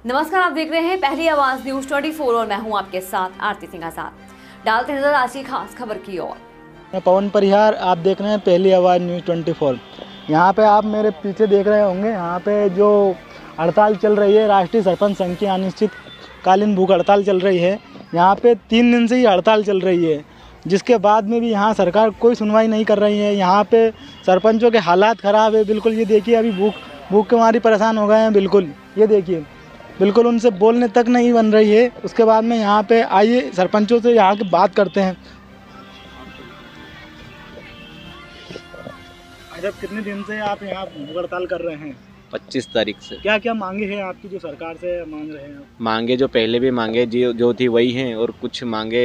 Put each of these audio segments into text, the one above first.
नमस्कार, आप देख रहे हैं पहली आवाज न्यूज 24 और मैं हूं आपके साथ आरती सिंह आजाद। डालते नजर आज की खास खबर की ओर। मैं पवन परिहार, आप देख रहे हैं पहली आवाज़ न्यूज़ 24। यहाँ पे आप मेरे पीछे देख रहे होंगे, यहाँ पे जो हड़ताल चल रही है, राष्ट्रीय सरपंच संघ की अनिश्चितकालीन भूख हड़ताल चल रही है। यहाँ पे 3 दिन से ही हड़ताल चल रही है, जिसके बाद में भी यहाँ सरकार कोई सुनवाई नहीं कर रही है। यहाँ पे सरपंचों के हालात ख़राब है बिल्कुल। ये देखिए, अभी भूख के मारे परेशान हो गए हैं बिल्कुल। ये देखिए, बिल्कुल उनसे बोलने तक नहीं बन रही है। उसके बाद में यहाँ पे आइए सरपंचों से यहाँ की बात करते हैं। जब कितने दिन से आप यहाँ भूख हड़ताल कर रहे हैं? 25 तारीख से। क्या क्या मांगे हैं आपकी जो सरकार से मांग रहे हैं? मांगे जो पहले भी मांगे जो थी वही हैं, और कुछ मांगे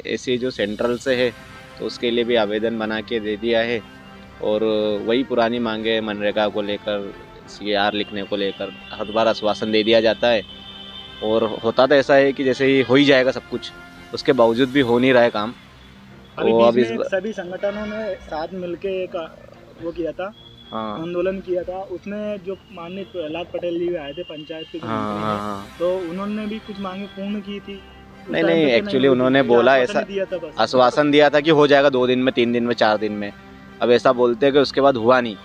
ऐसी जो सेंट्रल से है तो उसके लिए भी आवेदन बना के दे दिया है। और वही पुरानी मांगे मनरेगा को लेकर, CAR लिखने को लेकर हर बार आश्वासन दे दिया जाता है, और होता तो ऐसा है कि जैसे ही हो ही जाएगा सब कुछ, उसके बावजूद भी हो नहीं रहा है काम। तो अब इस सभी संगठनों ने साथ मिलके एक वो किया था, आंदोलन किया था। उसमें जो माननीय प्रहलाद पटेल जी आए थे पंचायत के, तो उन्होंने भी कुछ मांगे पूर्ण की थी। नहीं, एक्चुअली उन्होंने बोला ऐसा, आश्वासन दिया था कि हो जाएगा 2 दिन में, 3 दिन में, 4 दिन में। अब ऐसा बोलते हैं कि उसके बाद हुआ नहीं,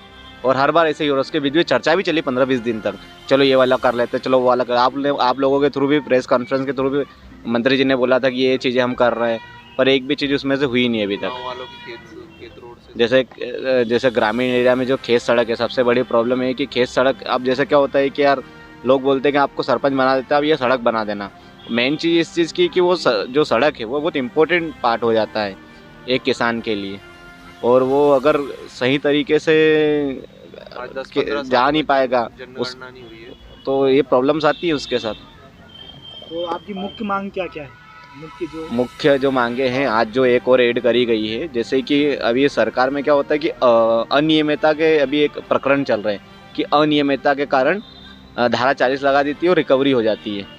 और हर बार ऐसे ही। और उसके बीच में चर्चा भी चली 15-20 दिन तक, चलो ये वाला कर लेते, चलो वो वाला कर। आप लोगों के थ्रू भी, प्रेस कॉन्फ्रेंस के थ्रू भी मंत्री जी ने बोला था कि ये चीज़ें हम कर रहे हैं, पर एक भी चीज़ उसमें से हुई नहीं अभी तक। जैसे ग्रामीण एरिया में जो खेत सड़क है, सबसे बड़ी प्रॉब्लम है कि खेत सड़क, अब जैसे क्या होता है कि यार लोग बोलते हैं कि आपको सरपंच बना देता है, अब ये सड़क बना देना। मेन चीज़ इस चीज़ की कि वो जो सड़क है वो बहुत इम्पोर्टेंट पार्ट हो जाता है एक किसान के लिए, और वो अगर सही तरीके से जा नहीं पाएगा तो ये प्रॉब्लम्स आती है उसके साथ। तो आपकी मुख्य मांग क्या क्या है? मुख्य जो मांगे हैं, आज जो एक और ऐड करी गई है, जैसे कि अभी सरकार में क्या होता है कि अनियमितता के अभी एक प्रकरण चल रहे हैं कि अनियमितता के कारण धारा 40 लगा देती है और रिकवरी हो जाती है।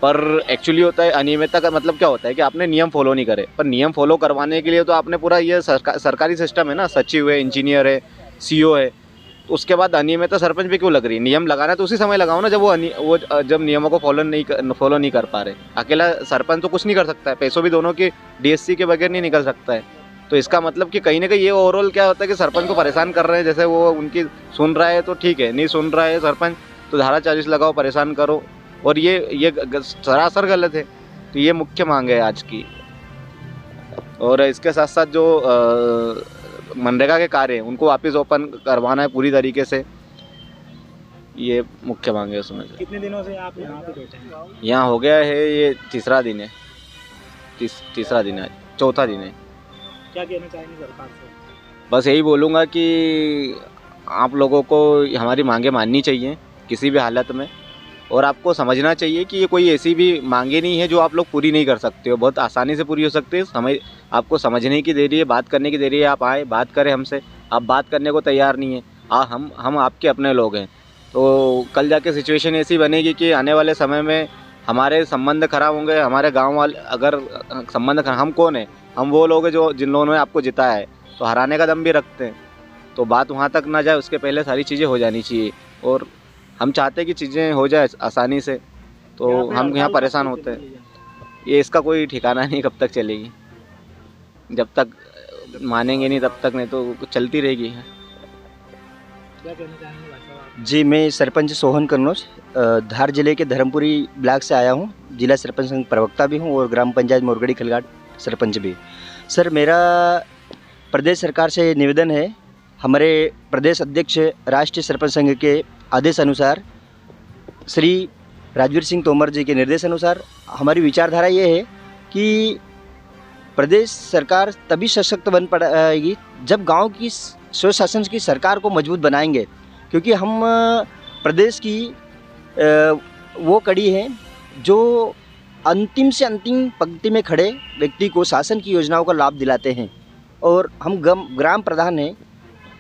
पर एक्चुअली होता है, अनियमितता का मतलब क्या होता है कि आपने नियम फॉलो नहीं करे। पर नियम फॉलो करवाने के लिए तो आपने पूरा ये सरकारी सिस्टम है ना, सचिव है, इंजीनियर है, CO है, तो उसके बाद अनियमितता सरपंच पे क्यों लग रही है? नियम लगाना तो उसी समय लगाओ ना, जब नियमों को फॉलो नहीं कर पा रहे। अकेला सरपंच तो कुछ नहीं कर सकता है, पैसों भी दोनों की DSC के बगैर नहीं निकल सकता है। तो इसका मतलब कि कहीं ना कहीं ये ओवरऑल क्या होता है कि सरपंच को परेशान कर रहे हैं। जैसे वो उनकी सुन रहा है तो ठीक है, नहीं सुन रहा है सरपंच तो धारा 40 लगाओ, परेशान करो, और ये सरासर गलत है। तो ये मुख्य मांग है आज की। और इसके साथ साथ जो मनरेगा के कार्य हैं उनको वापस ओपन करवाना है पूरी तरीके से, ये मुख्य मांग है उसमें से। कितने दिनों से आप यहाँ पे बैठे हैं? यहाँ हो गया है, ये तीसरा दिन है, तीसरा दिन है, चौथा दिन है। क्या कहना चाहेंगे सरकार से? बस यही बोलूँगा कि आप लोगों को हमारी मांगे माननी चाहिए किसी भी हालत में, और आपको समझना चाहिए कि ये कोई ऐसी भी मांगे नहीं है जो आप लोग पूरी नहीं कर सकते हो, बहुत आसानी से पूरी हो सकती है। आपको समझने की देरी है, बात करने की देरी है। आप आए, बात करें हमसे, आप बात करने को तैयार नहीं है। हम आपके अपने लोग हैं, तो कल जाके सिचुएशन ऐसी बनेगी कि आने वाले समय में हमारे संबंध खराब होंगे। हमारे गाँव वाले अगर संबंध खराब, हम कौन है? हम वो लोग हैं जिन लोगों ने आपको जिताया है, तो हराने का दम भी रखते हैं। तो बात वहाँ तक ना जाए, उसके पहले सारी चीज़ें हो जानी चाहिए, और हम चाहते हैं कि चीज़ें हो जाए आसानी से, तो हम यहाँ परेशान होते हैं। ये इसका कोई ठिकाना नहीं कब तक चलेगी, जब तक मानेंगे नहीं तब तक, नहीं तो चलती रहेगी। क्या कहना चाहेंगे भाई साहब? जी, मैं सरपंच सोहन कन्नौज, धार जिले के धर्मपुरी ब्लॉक से आया हूँ। जिला सरपंच संघ प्रवक्ता भी हूँ और ग्राम पंचायत मोरगढ़ी खलगाट सरपंच भी। सर, मेरा प्रदेश सरकार से निवेदन है, हमारे प्रदेश अध्यक्ष राष्ट्रीय सरपंच संघ के आदेश अनुसार, श्री राजवीर सिंह तोमर जी के निर्देश अनुसार हमारी विचारधारा ये है कि प्रदेश सरकार तभी सशक्त बन पाएगी जब गांव की स्वशासन की सरकार को मजबूत बनाएंगे। क्योंकि हम प्रदेश की वो कड़ी हैं जो अंतिम से अंतिम पंक्ति में खड़े व्यक्ति को शासन की योजनाओं का लाभ दिलाते हैं, और हम ग्राम प्रधान हैं।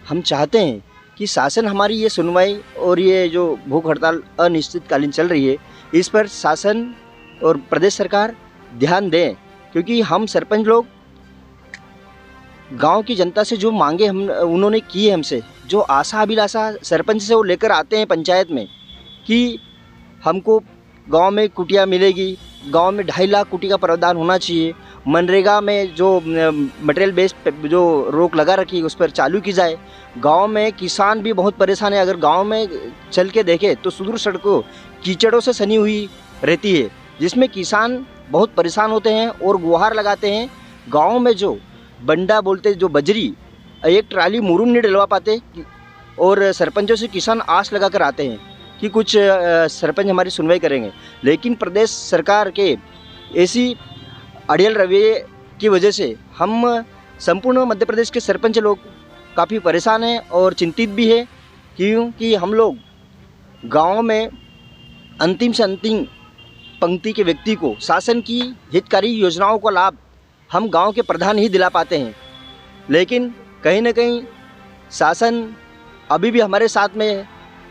हम चाहते हैं कि शासन हमारी ये सुनवाई और ये जो भूख हड़ताल अनिश्चितकालीन चल रही है, इस पर शासन और प्रदेश सरकार ध्यान दें। क्योंकि हम सरपंच लोग गांव की जनता से जो मांगे उन्होंने की है, हमसे जो आशा अभिलाषा सरपंच से वो लेकर आते हैं पंचायत में कि हमको गांव में कुटिया मिलेगी, गांव में 2.5 लाख कुटी का प्रावधान होना चाहिए। मनरेगा में जो मटेरियल बेस्ड जो रोक लगा रखी है उस पर चालू की जाए। गांव में किसान भी बहुत परेशान है। अगर गांव में चल के देखें तो सुदूर सड़कों कीचड़ों से सनी हुई रहती है, जिसमें किसान बहुत परेशान होते हैं और गुहार लगाते हैं। गांव में जो बंडा बोलते जो बजरी, एक ट्राली मुरुम नहीं डलवा पाते और सरपंचों से किसान आस लगा कर आते हैं कि कुछ सरपंच हमारी सुनवाई करेंगे, लेकिन प्रदेश सरकार के ऐसी अड़ियल रवैये की वजह से हम संपूर्ण मध्य प्रदेश के सरपंच लोग काफ़ी परेशान हैं और चिंतित भी है, क्योंकि हम लोग गांव में अंतिम से अंतिम पंक्ति के व्यक्ति को शासन की हितकारी योजनाओं का लाभ हम गांव के प्रधान ही दिला पाते हैं। लेकिन कहीं ना कहीं शासन अभी भी हमारे साथ में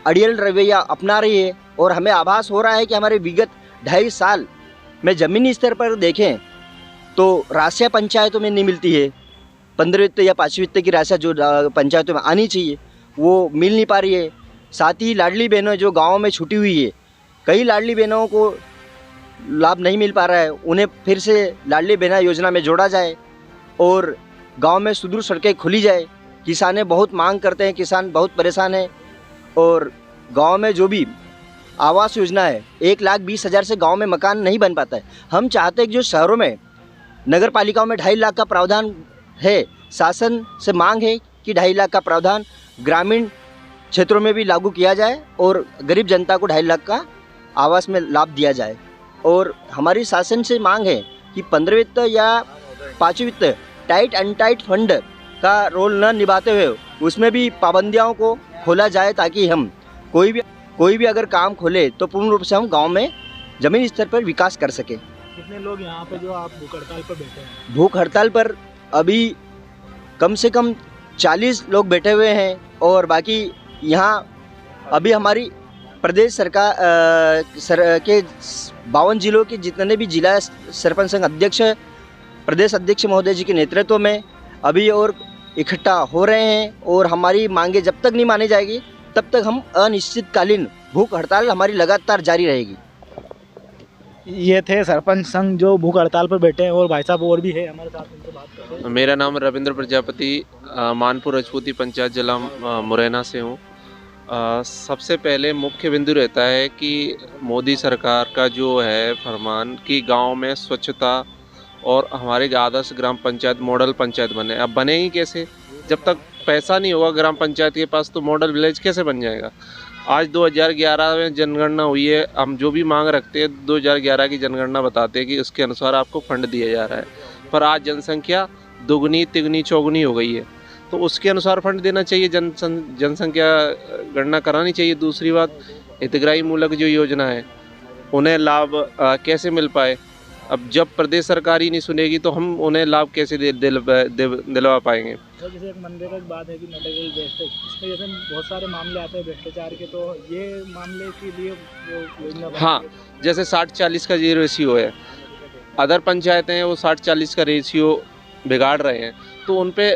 अड़ियल रवैया अपना रही है और हमें आभास हो रहा है कि हमारे विगत 2.5 साल में ज़मीनी स्तर पर देखें तो राशियाँ पंचायतों में नहीं मिलती है। 15 वित्त या 5 वित्त की राशियाँ जो पंचायतों में आनी चाहिए वो मिल नहीं पा रही है। साथ ही लाडली बहनों जो गाँव में छूटी हुई है, कई लाडली बहनों को लाभ नहीं मिल पा रहा है, उन्हें फिर से लाडली बहना योजना में जोड़ा जाए और गांव में सुदूर सड़कें खुली जाए। किसानें बहुत मांग करते हैं, किसान बहुत परेशान है और गांव में जो भी आवास योजना है 1,20,000 से गांव में मकान नहीं बन पाता है। हम चाहते हैं कि जो शहरों में नगर पालिकाओं में 2.5 लाख का प्रावधान है, शासन से मांग है कि 2.5 लाख का प्रावधान ग्रामीण क्षेत्रों में भी लागू किया जाए और गरीब जनता को 2.5 लाख का आवास में लाभ दिया जाए। और हमारी शासन से मांग है कि 15 वित्त या 5 वित्त टाइट अनटाइट फंड का रोल न निभाते हुए उसमें भी पाबंदियों को खोला जाए, ताकि हम कोई भी अगर काम खोले तो पूर्ण रूप से हम गांव में ज़मीनी स्तर पर विकास कर सकें। कितने लोग यहाँ पे जो आप भूख हड़ताल पर बैठे हैं? भूख हड़ताल पर अभी कम से कम 40 लोग बैठे हुए हैं और बाकी यहाँ अभी हमारी प्रदेश सरकार के 52 जिलों के जितने भी जिला सरपंच संघ अध्यक्ष, प्रदेश अध्यक्ष महोदय जी के नेतृत्व में अभी और इकट्ठा हो रहे हैं और हमारी मांगे जब तक नहीं मानी जाएगी तब तक हम अनिश्चितकालीन भूख हड़ताल हमारी लगातार जारी रहेगी। ये थे सरपंच संघ जो भूख हड़ताल पर बैठे हैं और भाई साहब और भी है हमारे साथ, उनसे बात करते हैं। मेरा नाम रविंद्र प्रजापति, मानपुर रजपूती पंचायत जिला मुरैना से हूँ। सबसे पहले मुख्य बिंदु रहता है कि मोदी सरकार का जो है फरमान कि गांव में स्वच्छता और हमारे आदर्श ग्राम पंचायत मॉडल पंचायत बने। अब बनेगी कैसे? जब तक पैसा नहीं होगा ग्राम पंचायत के पास तो मॉडल विलेज कैसे बन जाएगा? आज 2011 में जनगणना हुई है, हम जो भी मांग रखते हैं 2011 की जनगणना बताते हैं कि उसके अनुसार आपको फंड दिया जा रहा है, पर आज जनसंख्या दुगनी तिगनी चौगुनी हो गई है, तो उसके अनुसार फंड देना चाहिए, जनसंख्या गणना करानी चाहिए। दूसरी बात, हितग्राही मूलक जो योजना है उन्हें लाभ कैसे मिल पाए? अब जब प्रदेश सरकार ही नहीं सुनेगी तो हम उन्हें लाभ कैसे दिलवा पाएंगे? जैसे एक मनरेगा की बात है कि मटेरियल वेस्टेज, इसमें जैसे बहुत सारे मामले आते हैं भ्रष्टाचार के, तो ये मामले के लिए वो योजना हाँ, जैसे 60-40 का ये रेशियो है, अदर पंचायतें हैं वो 60-40 का रेशियो बिगाड़ रहे हैं, तो उन पे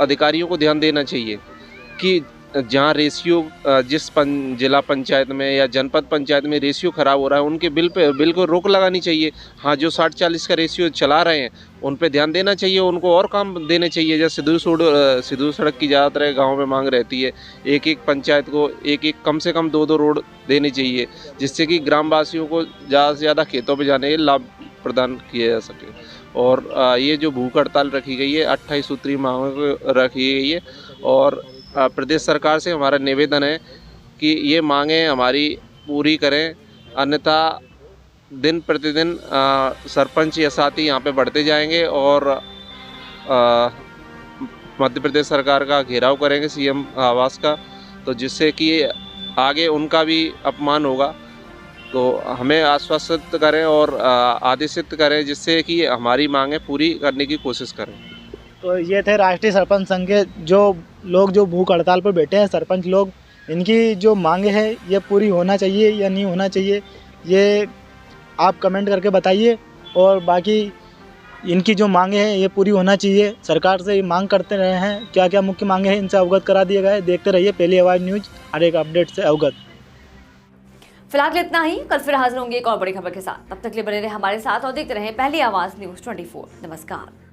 अधिकारियों को ध्यान देना चाहिए कि जहाँ रेशियो जिस जिला पंचायत में या जनपद पंचायत में रेशियो ख़राब हो रहा है उनके बिल को रोक लगानी चाहिए। हाँ, जो 60-40 का रेशियो चला रहे हैं उन पे ध्यान देना चाहिए, उनको और काम देने चाहिए। जैसे सिद्धू सड़क की ज़्यादातर गांव में मांग रहती है, एक पंचायत को एक कम से कम 2 रोड देनी चाहिए, जिससे कि ग्रामवासियों को ज़्यादा से ज़्यादा खेतों पर जाने के लाभ प्रदान किया जा सके। और ये जो भूख हड़ताल रखी गई है 28 सूत्री मांग रखी गई है और प्रदेश सरकार से हमारा निवेदन है कि ये मांगें हमारी पूरी करें, अन्यथा दिन प्रतिदिन सरपंच या साथी यहाँ पे बढ़ते जाएंगे और मध्य प्रदेश सरकार का घेराव करेंगे सीएम आवास का, तो जिससे कि आगे उनका भी अपमान होगा। तो हमें आश्वस्त करें और आदेशित करें जिससे कि हमारी मांगें पूरी करने की कोशिश करें। तो ये थे राष्ट्रीय सरपंच संघ के जो लोग जो भूख हड़ताल पर बैठे हैं, सरपंच लोग। इनकी जो मांगे हैं ये पूरी होना चाहिए या नहीं होना चाहिए, ये आप कमेंट करके बताइए। और बाकी इनकी जो मांगे हैं ये पूरी होना चाहिए। सरकार से मांग करते रहे हैं, क्या क्या मुख्य मांगे हैं इनसे अवगत करा दिया गया है। देखते रहिए पहली आवाज़ न्यूज़, हर एक अपडेट से अवगत। फिलहाल इतना ही, कल फिर हाजिर होंगे एक और बड़ी खबर के साथ। तब तक के लिए बने रहे हमारे साथ और देखते रहें पहली आवाज न्यूज़ 24। नमस्कार।